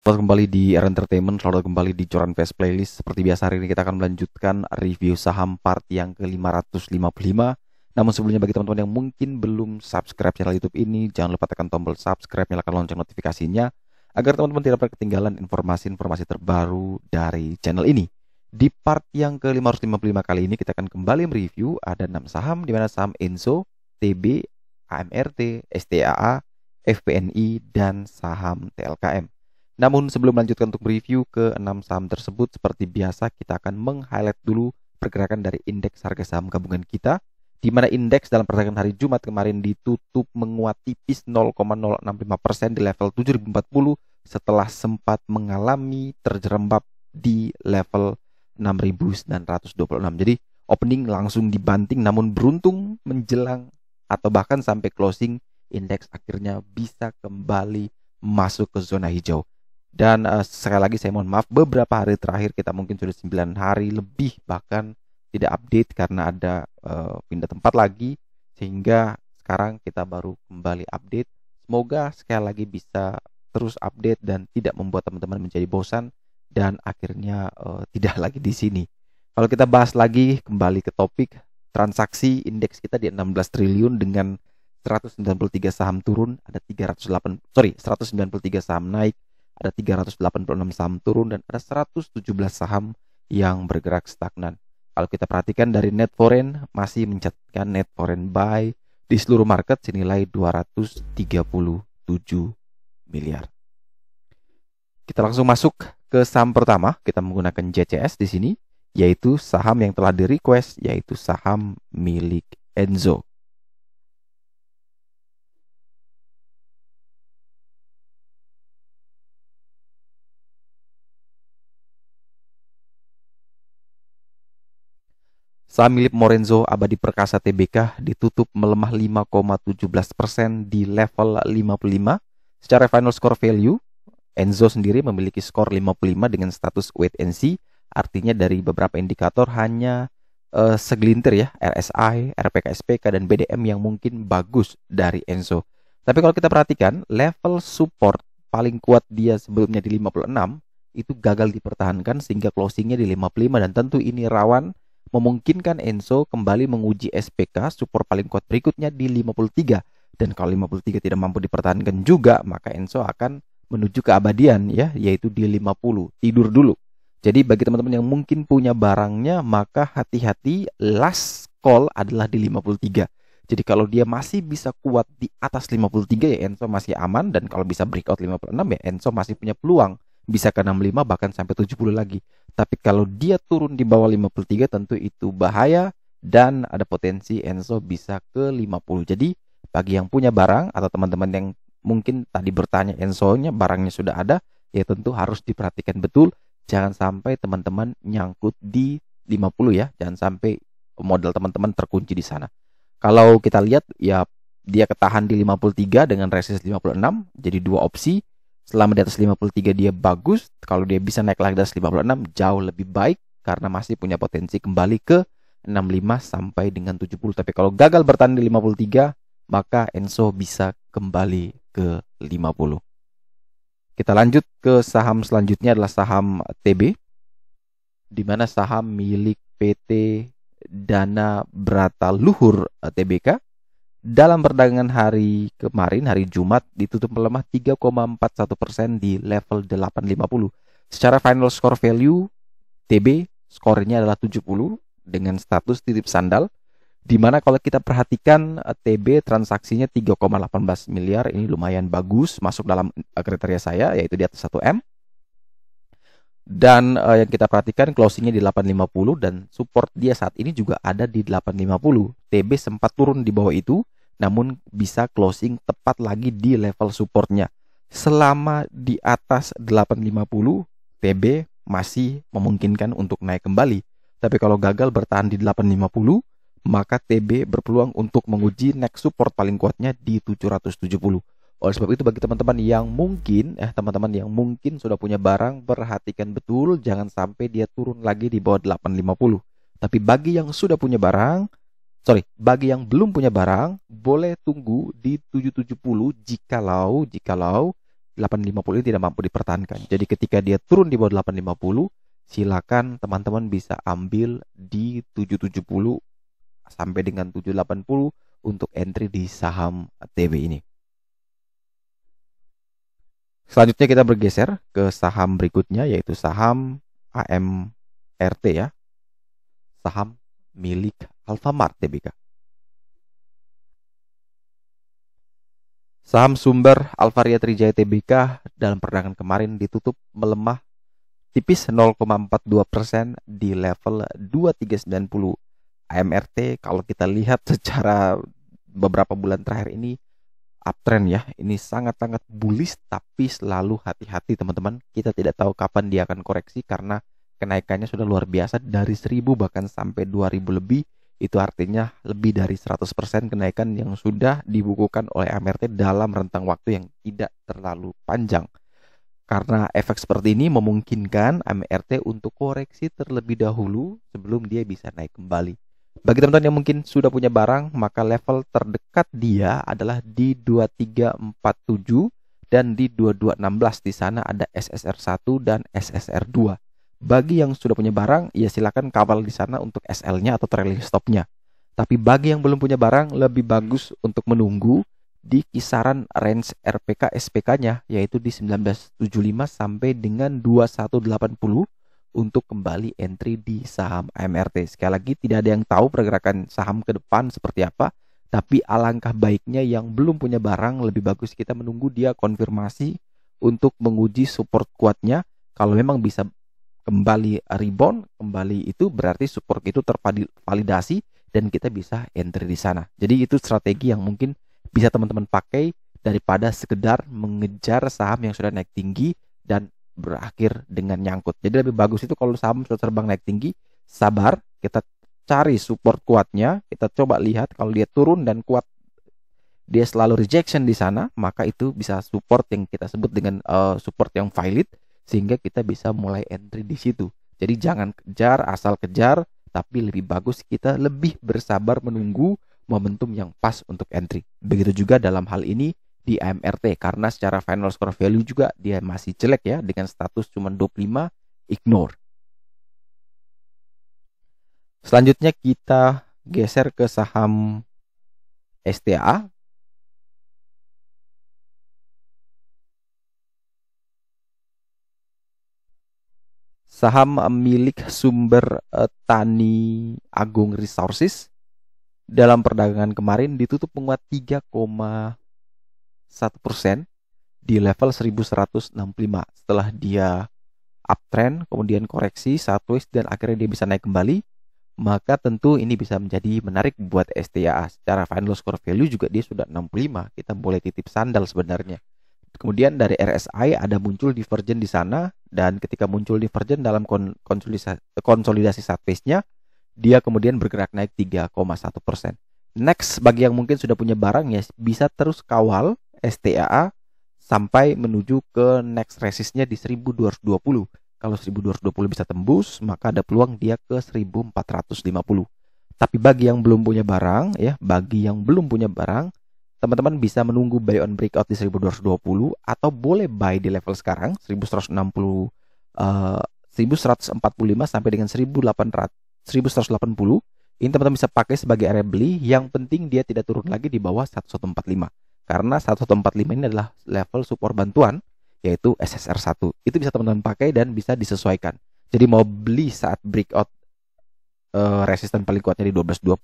Selamat kembali di R Entertainment, selamat kembali di Curan Fast Playlist. Seperti biasa hari ini kita akan melanjutkan review saham part yang ke-555. Namun sebelumnya bagi teman-teman yang mungkin belum subscribe channel YouTube ini, jangan lupa tekan tombol subscribe, nyalakan lonceng notifikasinya agar teman-teman tidak pernah ketinggalan informasi-informasi terbaru dari channel ini. Di part yang ke-555 kali ini kita akan kembali mereview ada 6 saham, di mana saham Enso, TB, AMRT, STAA, FPNI, dan saham TLKM. Namun sebelum melanjutkan untuk review ke 6 saham tersebut, seperti biasa kita akan meng-highlight dulu pergerakan dari indeks harga saham gabungan kita, di mana indeks dalam perdagangan hari Jumat kemarin ditutup menguat tipis 0,065% di level 7040 setelah sempat mengalami terjerembab di level 6926. Jadi opening langsung dibanting, namun beruntung menjelang atau bahkan sampai closing indeks akhirnya bisa kembali masuk ke zona hijau. Dan sekali lagi saya mohon maaf, beberapa hari terakhir kita mungkin sudah 9 hari lebih bahkan tidak update karena ada pindah tempat lagi, sehingga sekarang kita baru kembali update. Semoga sekali lagi bisa terus update dan tidak membuat teman-teman menjadi bosan dan akhirnya tidak lagi di sini. Kalau kita bahas lagi kembali ke topik, transaksi indeks kita di 16 triliun dengan 193 saham turun, ada 193 saham naik, ada 386 saham turun, dan ada 117 saham yang bergerak stagnan. Kalau kita perhatikan dari net foreign masih mencatatkan net foreign buy di seluruh market senilai 237 miliar. Kita langsung masuk ke saham pertama. Kita menggunakan JCS di sini, yaitu saham yang telah di-request, yaitu saham milik Enso. Saham milik Morenzo Abadi Perkasa Tbk ditutup melemah 5,17% di level 55. Secara final score value, Enso sendiri memiliki skor 55 dengan status wait and see. Artinya dari beberapa indikator hanya segelintir ya, RSI, RPK-SPK, dan BDM yang mungkin bagus dari Enso. Tapi kalau kita perhatikan, level support paling kuat dia sebelumnya di 56 itu gagal dipertahankan sehingga closingnya di 55, dan tentu ini rawan memungkinkan Enso kembali menguji SPK support paling kuat berikutnya di 53. Dan kalau 53 tidak mampu dipertahankan juga, maka Enso akan menuju keabadian ya, yaitu di 50. Tidur dulu. Jadi bagi teman-teman yang mungkin punya barangnya, maka hati-hati, last call adalah di 53. Jadi kalau dia masih bisa kuat di atas 53 ya Enso masih aman, dan kalau bisa breakout 56 ya Enso masih punya peluang bisa ke 65 bahkan sampai 70 lagi. Tapi kalau dia turun di bawah 53 tentu itu bahaya dan ada potensi Enso bisa ke 50. Jadi bagi yang punya barang atau teman-teman yang mungkin tadi bertanya Enso-nya barangnya sudah ada, ya tentu harus diperhatikan betul. Jangan sampai teman-teman nyangkut di 50 ya. Jangan sampai modal teman-teman terkunci di sana. Kalau kita lihat ya dia ketahan di 53 dengan resistance 56. Jadi dua opsi. Selama di atas 53 dia bagus. Kalau dia bisa naik lagi di atas 56 jauh lebih baik, karena masih punya potensi kembali ke 65 sampai dengan 70. Tapi kalau gagal bertahan di 53, maka Enso bisa kembali ke 50. Kita lanjut ke saham selanjutnya adalah saham TB, di mana saham milik PT Dana Brata Luhur Tbk dalam perdagangan hari kemarin, hari Jumat, ditutup melemah 3,41% di level 850. Secara final score value, TB skornya adalah 70 dengan status titip sandal, di mana kalau kita perhatikan TB transaksinya 3,18 miliar, ini lumayan bagus, masuk dalam kriteria saya, yaitu di atas 1M. Dan yang kita perhatikan closingnya di 850 dan support dia saat ini juga ada di 850. TB sempat turun di bawah itu, namun bisa closing tepat lagi di level supportnya. Selama di atas 850, TB masih memungkinkan untuk naik kembali. Tapi kalau gagal bertahan di 850, maka TB berpeluang untuk menguji next support paling kuatnya di 770. Oleh sebab itu bagi teman-teman yang mungkin sudah punya barang, perhatikan betul jangan sampai dia turun lagi di bawah 850. Tapi bagi yang sudah punya barang, bagi yang belum punya barang, boleh tunggu di 770 jikalau 850 ini tidak mampu dipertahankan. Jadi ketika dia turun di bawah 850, silakan teman-teman bisa ambil di 770 sampai dengan 780 untuk entry di saham TB ini. Selanjutnya kita bergeser ke saham berikutnya, yaitu saham AMRT ya. Saham milik Alfamart TBK. Saham sumber Alvaria Trijaya Tbk dalam perdagangan kemarin ditutup melemah tipis 0,42% di level 2390. AMRT kalau kita lihat secara beberapa bulan terakhir ini uptrend ya. Ini sangat-sangat bullish, tapi selalu hati-hati teman-teman. Kita tidak tahu kapan dia akan koreksi karena kenaikannya sudah luar biasa dari 1000 bahkan sampai 2000 lebih. Itu artinya lebih dari 100% kenaikan yang sudah dibukukan oleh AMRT dalam rentang waktu yang tidak terlalu panjang. Karena efek seperti ini memungkinkan AMRT untuk koreksi terlebih dahulu sebelum dia bisa naik kembali. Bagi teman-teman yang mungkin sudah punya barang, maka level terdekat dia adalah di 2347 dan di 2216. Di sana ada SSR1 dan SSR2. Bagi yang sudah punya barang, ya silakan kawal di sana untuk SL-nya atau trailing stop-nya. Tapi bagi yang belum punya barang, lebih bagus untuk menunggu di kisaran range RPK SPK-nya, yaitu di 1975 sampai dengan 2180 untuk kembali entry di saham AMRT. Sekali lagi, tidak ada yang tahu pergerakan saham ke depan seperti apa, tapi alangkah baiknya yang belum punya barang, lebih bagus kita menunggu dia konfirmasi untuk menguji support kuatnya. Kalau memang bisa kembali rebound, kembali itu berarti support itu tervalidasi dan kita bisa entry di sana. Jadi itu strategi yang mungkin bisa teman-teman pakai daripada sekedar mengejar saham yang sudah naik tinggi dan berakhir dengan nyangkut. Jadi lebih bagus itu kalau saham sudah terbang naik tinggi, sabar, kita cari support kuatnya, kita coba lihat kalau dia turun dan kuat, dia selalu rejection di sana, maka itu bisa support yang kita sebut dengan support yang valid, sehingga kita bisa mulai entry di situ. Jadi jangan kejar, asal kejar, tapi lebih bagus kita lebih bersabar menunggu momentum yang pas untuk entry. Begitu juga dalam hal ini di AMRT, karena secara final score value juga dia masih jelek ya, dengan status cuma 25, ignore. Selanjutnya kita geser ke saham STA. Saham milik sumber Tani Agung Resources dalam perdagangan kemarin ditutup menguat 3,1% di level 1165 setelah dia uptrend, kemudian koreksi sideways dan akhirnya dia bisa naik kembali. Maka tentu ini bisa menjadi menarik buat STA. Secara final score value juga dia sudah 65. Kita boleh titip sandal sebenarnya. Kemudian dari RSI ada muncul divergen di sana, dan ketika muncul divergen dalam konsolidasi sideways-nya, dia kemudian bergerak naik 3,1%. Next, bagi yang mungkin sudah punya barang ya bisa terus kawal STA sampai menuju ke next resistnya di 1220. Kalau 1220 bisa tembus, maka ada peluang dia ke 1450. Tapi bagi yang belum punya barang ya, teman-teman bisa menunggu buy on breakout di 1220 atau boleh buy di level sekarang 1145 sampai dengan 1180. Ini teman-teman bisa pakai sebagai area beli. Yang penting dia tidak turun lagi di bawah 1145. Karena 1145 ini adalah level support bantuan, yaitu SSR1. Itu bisa teman-teman pakai dan bisa disesuaikan. Jadi mau beli saat breakout resisten paling kuatnya di 1220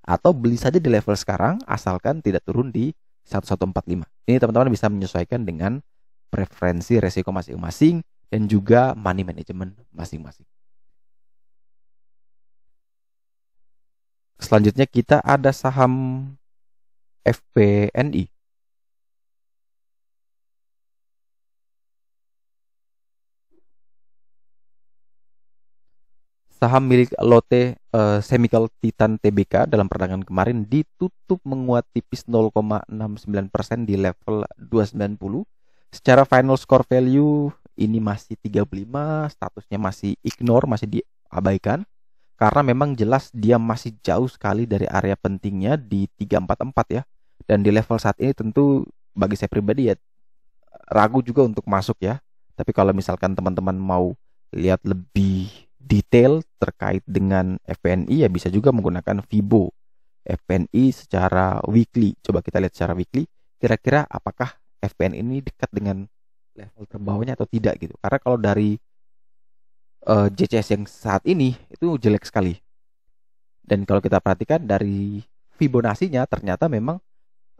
atau beli saja di level sekarang asalkan tidak turun di 1145. Ini teman-teman bisa menyesuaikan dengan preferensi resiko masing-masing dan juga money management masing-masing. Selanjutnya kita ada saham FPNI. Saham milik Lotte Chemical Titan Tbk dalam perdagangan kemarin ditutup menguat tipis 0,69% di level 290. Secara final score value ini masih 35, statusnya masih ignore, masih diabaikan. Karena memang jelas dia masih jauh sekali dari area pentingnya di 344 ya. Dan di level saat ini tentu bagi saya pribadi ya ragu juga untuk masuk ya. Tapi kalau misalkan teman-teman mau lihat lebih detail terkait dengan FPNI ya bisa juga menggunakan Fibo FPNI secara weekly. Coba kita lihat secara weekly, kira-kira apakah FPNI ini dekat dengan level terbawahnya atau tidak gitu. Karena kalau dari JCS yang saat ini itu jelek sekali. Dan kalau kita perhatikan dari Fibonacci-nya ternyata memang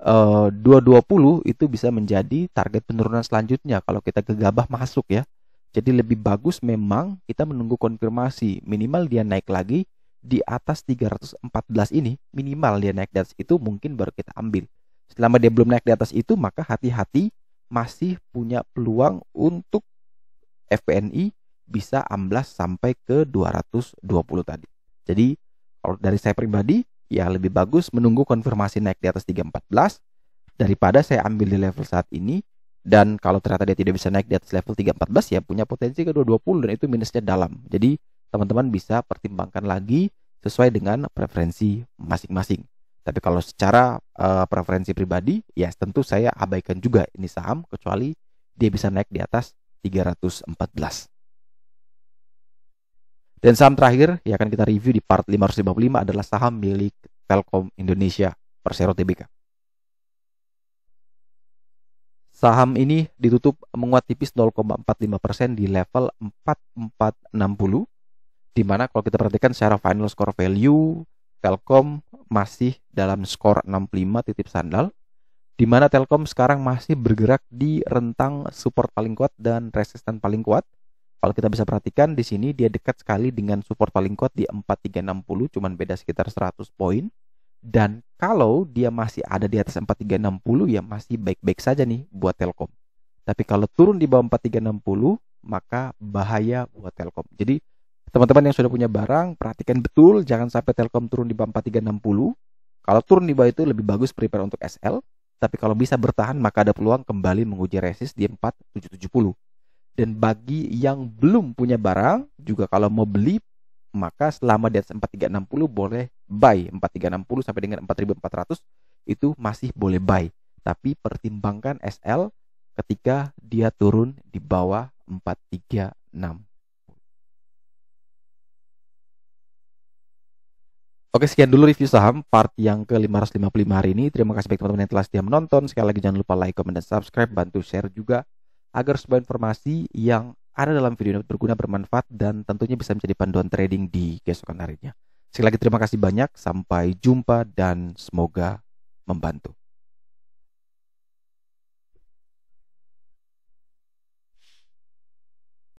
220 itu bisa menjadi target penurunan selanjutnya kalau kita gegabah masuk ya. Jadi lebih bagus memang kita menunggu konfirmasi, minimal dia naik lagi di atas 314 ini, minimal dia naik di atas itu mungkin baru kita ambil. Selama dia belum naik di atas itu maka hati-hati, masih punya peluang untuk FPNI bisa amblas sampai ke 220 tadi. Jadi kalau dari saya pribadi ya lebih bagus menunggu konfirmasi naik di atas 314 daripada saya ambil di level saat ini, dan kalau ternyata dia tidak bisa naik di atas level 314 ya punya potensi ke 220 dan itu minusnya dalam. Jadi teman-teman bisa pertimbangkan lagi sesuai dengan preferensi masing-masing. Tapi kalau secara preferensi pribadi ya tentu saya abaikan juga ini saham kecuali dia bisa naik di atas 314. Dan saham terakhir yang akan kita review di part 555 adalah saham milik Telkom Indonesia Persero Tbk. Saham ini ditutup menguat tipis 0,45% di level 4460, di mana kalau kita perhatikan secara final score value Telkom masih dalam skor 65 titip sandal, di mana Telkom sekarang masih bergerak di rentang support paling kuat dan resisten paling kuat. Kalau kita bisa perhatikan di sini dia dekat sekali dengan support paling kuat di 4360, cuman beda sekitar 100 poin. Dan kalau dia masih ada di atas 4360 ya masih baik-baik saja nih buat Telkom. Tapi kalau turun di bawah 4360 maka bahaya buat Telkom. Jadi teman-teman yang sudah punya barang perhatikan betul jangan sampai Telkom turun di bawah 4360. Kalau turun di bawah itu lebih bagus prepare untuk SL. Tapi kalau bisa bertahan maka ada peluang kembali menguji resist di 4770. Dan bagi yang belum punya barang juga kalau mau beli maka selama di atas 4360 boleh buy. 4360 sampai dengan 4400 itu masih boleh buy. Tapi pertimbangkan SL ketika dia turun di bawah 436. Oke, sekian dulu review saham part yang ke-555 hari ini. Terima kasih bagi teman-teman yang telah setia menonton. Sekali lagi jangan lupa like, comment, dan subscribe. Bantu share juga agar sebuah informasi yang ada dalam video ini berguna, bermanfaat, dan tentunya bisa menjadi panduan trading di keesokan harinya. Sekali lagi terima kasih banyak. Sampai jumpa dan semoga membantu.